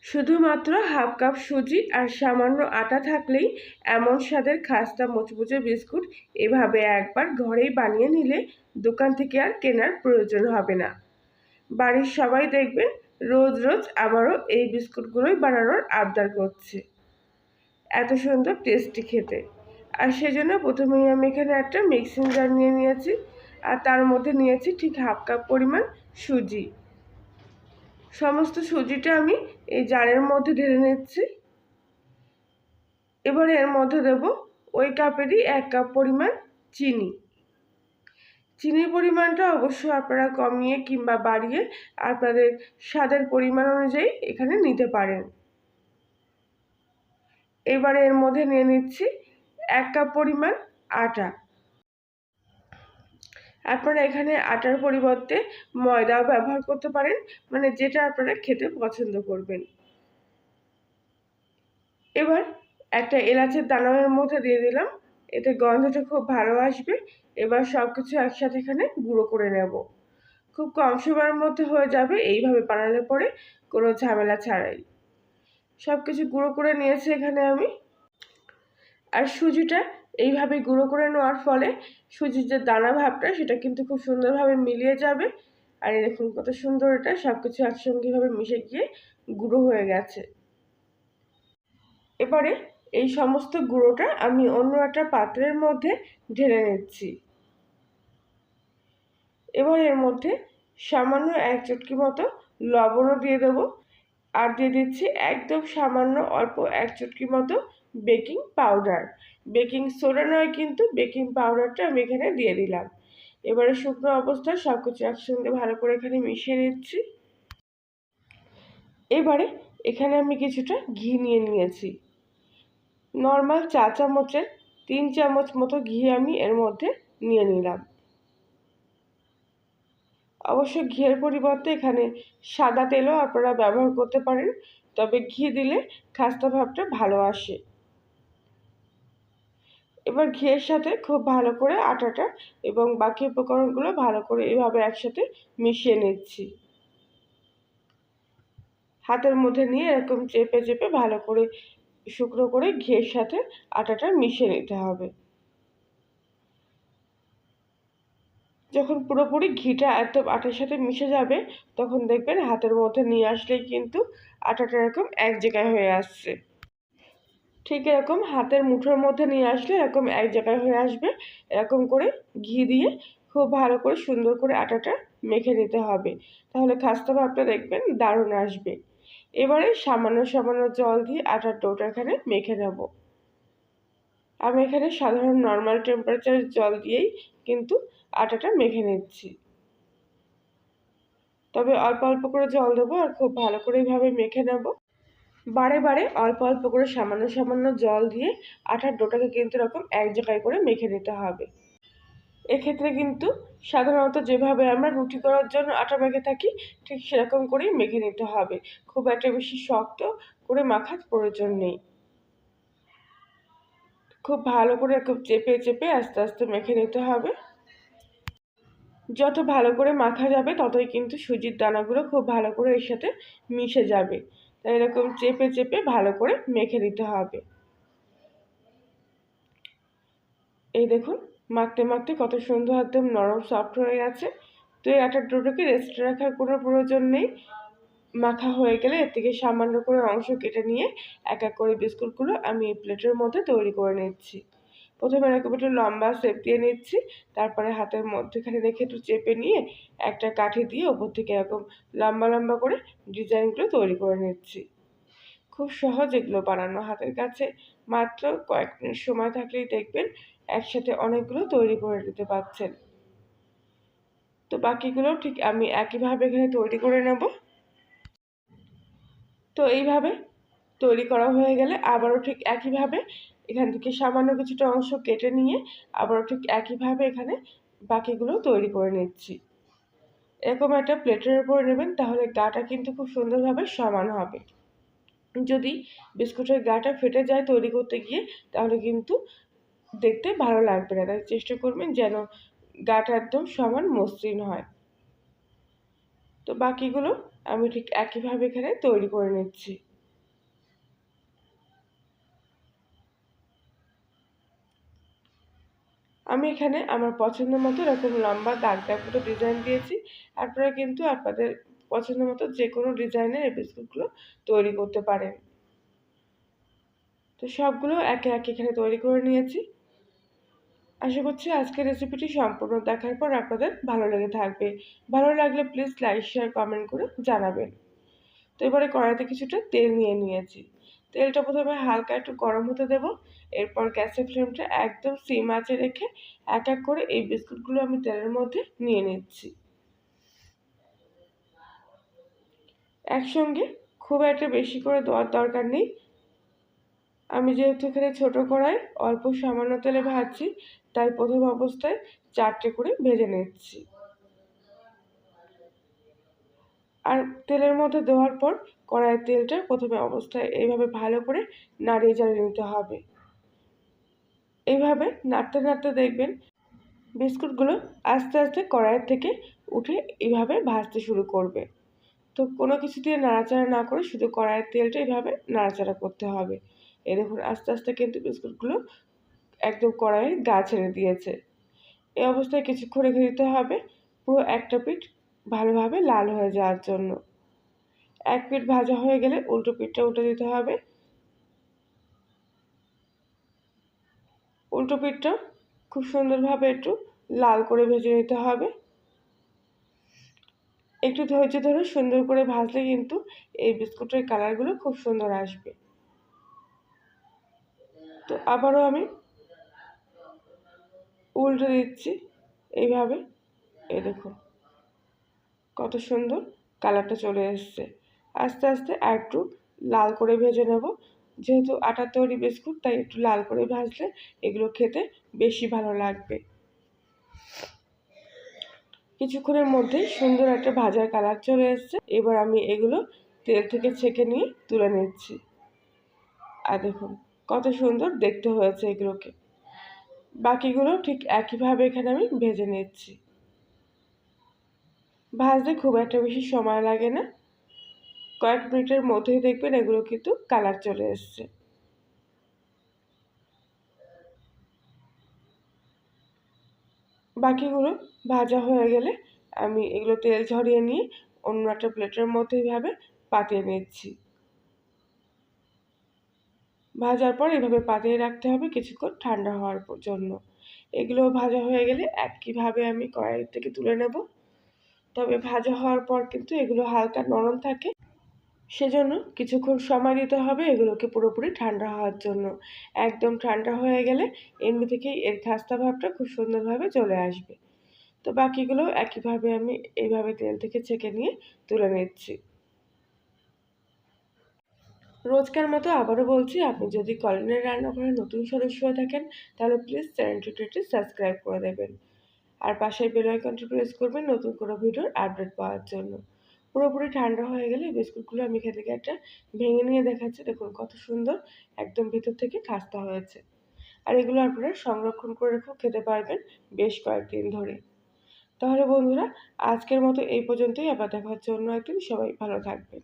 শুধুমাত্র half cup সুজি আর সামান্য আটা থাকলেই এমন স্বাদের খাস্তা মুচমুচে বিস্কুট এভাবে একবার ঘরেই বানিয়ে নিলে দোকান থেকে আর কেনার প্রয়োজন হবে না। বাড়ির সবাই দেখবেন রোজ রোজ আবারও এই বিস্কুটগুলোই বানানোর আবদার করছে, এত সুন্দর টেস্টি খেতে। আর সেজন্য প্রথমেই আমি এখানে একটা মিক্সিং জার নিয়ে নিয়েছি, আর তার মধ্যে নিয়েছি ঠিক হাফ কাপ পরিমাণ সুজি। সমস্ত সুজিটা আমি এই জারের মধ্যে ঢেলে নিচ্ছি। এবার এর মধ্যে দেব ওই কাপেরই 1 কাপ পরিমাণ চিনি। চিনির পরিমাণটা অবশ্যই আপনারা কমিয়ে কিংবা বাড়িয়ে আপনাদের স্বাদের পরিমাণ অনুযায়ী এখানে নিতে পারেন। এবার এর মধ্যে নিয়ে নিচ্ছি 1 কাপ পরিমাণ আটা। আপনারা এখানে আটার পরিবর্তে ময়দাও ব্যবহার করতে পারেন, মানে যেটা আপনারা খেতে পছন্দ করবেন। এবার একটা এলাচের দানা এর মধ্যে দিয়ে দিলাম, এতে গন্ধটা খুব ভালো আসবে। এবার সব কিছু একসাথে এখানে গুঁড়ো করে নেব। খুব কম সময়ের মধ্যে হয়ে যাবে এইভাবে বানালে পরে, কোনো ঝামেলা ছাড়াই। সব কিছু গুঁড়ো করে নিয়েছি এখানে আমি। আর সুজিটা এইভাবে গুঁড়ো করে নেওয়ার ফলে সুজির যে দানা ভাবটা সেটা কিন্তু খুব সুন্দরভাবে মিলিয়ে যাবে। আর এই দেখুন কত সুন্দর এটা সব কিছু একসঙ্গেভাবে মিশে গিয়ে গুঁড়ো হয়ে গেছে। এবারে এই সমস্ত গুঁড়োটা আমি অন্য একটা পাত্রের মধ্যে ঢেলে নিচ্ছি। এবার এর মধ্যে সামান্য 1 চুটকি মতো লবণও দিয়ে দেবো, আর দিয়ে দিচ্ছি একদম সামান্য অল্প 1 চুটকি মতো বেকিং পাউডার। বেকিং সোডা নয় কিন্তু, বেকিং পাউডারটা আমি এখানে দিয়ে দিলাম। এবারে শুকনো অবস্থায় সব কিছু একসঙ্গে ভালো করে এখানে মিশিয়ে নিচ্ছি। এবারে এখানে আমি কিছুটা ঘি নিয়ে নিয়েছি। নর্মাল চা চামচের 3 চামচ মতো ঘি আমি এর মধ্যে নিয়ে নিলাম। অবশ্য ঘিয়ের পরিবর্তে এখানে সাদা তেলও আপনারা ব্যবহার করতে পারেন, তবে ঘি দিলে খাস্তা ভাবটা ভালো আসে। এবার ঘিয়ের সাথে খুব ভালো করে আটাটা এবং বাকি উপকরণগুলো ভালো করে এভাবে একসাথে মিশিয়ে নিচ্ছি। হাতের মধ্যে নিয়ে এরকম চেপে চেপে ভালো করে শুকনো করে ঘিয়ের সাথে আটাটা মিশিয়ে নিতে হবে। যখন পুরোপুরি ঘিটা একদম আটার সাথে মিশে যাবে তখন দেখবেন হাতের মধ্যে নিয়ে আসলেই কিন্তু আটাটা এরকম এক জায়গায় হয়ে আসছে। ঠিক এরকম হাতের মুঠোর মধ্যে নিয়ে আসলে এরকম এক জায়গায় হয়ে আসবে। এরকম করে ঘি দিয়ে খুব ভালো করে সুন্দর করে আটাটা মেখে নিতে হবে, তাহলে খাস্তা ভাবটা দেখবেন দারুণ আসবে। এবারে সামান্য সামান্য জল দিয়ে আটার ডোটা এখানে মেখে নেব। আমি এখানে সাধারণ নর্মাল টেম্পারেচারের জল দিয়েই কিন্তু আটাটা মেখে নিচ্ছি, তবে অল্প অল্প করে জল দেবো আর খুব ভালো করে এইভাবে মেখে নেব। বারে বারে অল্প অল্প করে সামান্য সামান্য জল দিয়ে আটার ডোটাকে কিন্তু এরকম এক জায়গায় করে মেখে নিতে হবে। এক্ষেত্রে কিন্তু সাধারণত যেভাবে আমরা রুটি করার জন্য আটা মেখে থাকি ঠিক সেরকম করেই মেখে নিতে হবে, খুব একটা বেশি শক্ত করে মাখার প্রয়োজন নেই। খুব ভালো করে এরকম চেপে চেপে আস্তে আস্তে মেখে নিতে হবে। যত ভালো করে মাখা যাবে ততই কিন্তু সুজির দানাগুলো খুব ভালো করে এর সাথে মিশে যাবে, তাই এরকম চেপে চেপে ভালো করে মেখে নিতে হবে। এই দেখুন মাখতে মাখতে কত সুন্দর একদম নরম সফট হয়ে গেছে। তো এই আটার ডোটাকে রেস্টে রাখার কোনো প্রয়োজন নেই। মাখা হয়ে গেলে এর থেকে সামান্য করে অংশ কেটে নিয়ে এক এক করে বিস্কুটগুলো আমি এই প্লেটের মধ্যে তৈরি করে নিচ্ছি। প্রথমে এরকম একটু লম্বা শেপ দিয়ে নিচ্ছি, তারপরে হাতের মধ্যেখানে রেখে একটু চেপে নিয়ে একটা কাঠি দিয়ে ওপর থেকে এরকম লম্বা লম্বা করে ডিজাইনগুলো তৈরি করে নিচ্ছি। খুব সহজ এগুলো বানানো, হাতের কাছে মাত্র কয়েক মিনিট সময় থাকলেই দেখবেন একসাথে অনেকগুলো তৈরি করে নিতে পারছেন। তো বাকিগুলো ঠিক আমি একইভাবে এখানে তৈরি করে নেব। তো এইভাবে তৈরি করা হয়ে গেলে আবারও ঠিক একইভাবে এখান থেকে সামান্য কিছুটা অংশ কেটে নিয়ে আবারও ঠিক একইভাবে এখানে বাকিগুলো তৈরি করে নিচ্ছি। এরকম একটা প্লেটের উপরে নেবেন, তাহলে গাটা কিন্তু খুব সুন্দরভাবে সমান হবে। যদি বিস্কুটের গাটা ফেটে যায় তৈরি করতে গিয়ে তাহলে কিন্তু দেখতে ভালো লাগবে না, তাই চেষ্টা করবেন যেন গাটা একদম সমান মসৃণ হয়। তো বাকিগুলো আমি ঠিক একইভাবে এখানে তৈরি করে নিচ্ছি। আমি এখানে আমার পছন্দ মতো এরকম লম্বা দাগ দাগ মতো ডিজাইন দিয়েছি। আপনারা কিন্তু আপনাদের পছন্দ মতো যে কোনো ডিজাইনের এই বিস্কুটগুলো তৈরি করতে পারেন। তো সবগুলো একে একে এখানে তৈরি করে নিয়েছি। আশা করছি আজকের রেসিপিটি সম্পূর্ণ দেখার পর আপনাদের ভালো লেগে থাকবে। ভালো লাগলে প্লিজ লাইক, শেয়ার, কমেন্ট করে জানাবেন। তো এবারে কড়াইতে কিছুটা তেল নিয়ে নিয়েছি। তেলটা প্রথমে হালকা একটু গরম হতে দেব। এরপর গ্যাসের ফ্লেমটা একদম সিম আঁচে রেখে এক এক করে এই বিস্কুটগুলো আমি তেলের মধ্যে নিয়ে নিচ্ছি। একসঙ্গে খুব একটা বেশি করে দেওয়ার দরকার নেই। আমি যেহেতু এখানে ছোট কড়াই অল্প সামান্য তেলে ভাজছি, তাই প্রথম অবস্থায় 4টে করে ভেজে নিচ্ছি। আর তেলের মধ্যে দেওয়ার পর কড়াইয়ের তেলটা প্রথমে অবস্থায় এইভাবে ভালো করে নাড়িয়ে চাড়িয়ে নিতে হবে। এইভাবে নাড়তে নাড়তে দেখবেন বিস্কুটগুলো আস্তে আস্তে কড়াইয়ের থেকে উঠে এইভাবে ভাজতে শুরু করবে। তো কোনো কিছু দিয়ে নাড়াচাড়া না করে শুধু কড়াইয়ের তেলটা এইভাবে নাড়াচাড়া করতে হবে। এই দেখুন আস্তে আস্তে কিন্তু বিস্কুটগুলো একদম কড়াইয়ের গা ছেড়ে দিয়েছে। এই অবস্থায় কিছুক্ষণ রেখে দিতে হবে পুরো একটা পিঠ ভালোভাবে লাল হয়ে যাওয়ার জন্য। এক পিঠ ভাজা হয়ে গেলে উল্টো পিঠটা উল্টে দিতে হবে। উল্টো পিঠটা খুব সুন্দরভাবে একটু লাল করে ভেজে নিতে হবে। একটু ধৈর্য ধরে সুন্দর করে ভাজলে কিন্তু এই বিস্কুটের কালারগুলো খুব সুন্দর আসবে। তো আবারও আমি উল্টে দিচ্ছি এইভাবে। এই দেখুন কত সুন্দর কালারটা চলে এসছে। আস্তে আস্তে আর একটু লাল করে ভেজে নেব। যেহেতু আটার তৈরি বিস্কুট তাই একটু লাল করে ভাজলে এগুলো খেতে বেশি ভালো লাগবে। কিছুক্ষণের মধ্যেই সুন্দর একটা ভাজার কালার চলে এসছে। এবার আমি এগুলো তেল থেকে ছেঁকে নিয়ে তুলে নিচ্ছি। আর দেখুন কত সুন্দর দেখতে হয়েছে এগুলোকে। বাকিগুলো ঠিক একইভাবে এখানে আমি ভেজে নিচ্ছি। ভাজতে খুব একটা বেশি সময় লাগে না, কয়েক মিনিটের মধ্যেই দেখবেন এগুলো কিন্তু কালার চলে এসছে। বাকিগুলো ভাজা হয়ে গেলে আমি এগুলো তেল ঝরিয়ে নিয়ে অন্য একটা প্লেটের মধ্যে এইভাবে পাতিয়ে নিচ্ছি। ভাজার পর এভাবে পাতিয়ে রাখতে হবে কিছুক্ষণ ঠান্ডা হওয়ার জন্য। এগুলো ভাজা হয়ে গেলে একইভাবে আমি কড়াই থেকে তুলে নেব। তবে ভাজা হওয়ার পর কিন্তু এগুলো হালকা নরম থাকে, সেজন্য কিছুক্ষণ সময় দিতে হবে এগুলোকে পুরোপুরি ঠান্ডা হওয়ার জন্য। একদম ঠান্ডা হয়ে গেলে এমনি থেকেই এর খাস্তা ভাবটা খুব সুন্দরভাবে চলে আসবে। তো বাকিগুলো একইভাবে আমি এইভাবে তেল থেকে ছেঁকে নিয়ে তুলে নিচ্ছি। রোজকার মতো আবারও বলছি, আপনি যদি কলিনের রান্নাঘরে নতুন সদস্য হয়ে থাকেন তাহলে প্লিজ চ্যানেলটি সাবস্ক্রাইব করে দেবেন। আর পাশের বেল আইকনটি প্রেস করবেন নতুন কোনো ভিডিওর আপডেট পাওয়ার জন্য। পুরোপুরি ঠান্ডা হয়ে গেলে বিস্কুটগুলো আমি এখান থেকে একটা ভেঙে নিয়ে দেখাচ্ছি। দেখুন কত সুন্দর একদম ভিতর থেকে খাস্তা হয়েছে। আর এগুলো আপনারা সংরক্ষণ করে রেখেও খেতে পারবেন বেশ কয়েকদিন ধরে। তাহলে বন্ধুরা আজকের মতো এই পর্যন্তই, আবার দেখা হচ্ছে অন্য একদিন। সবাই ভালো থাকবেন।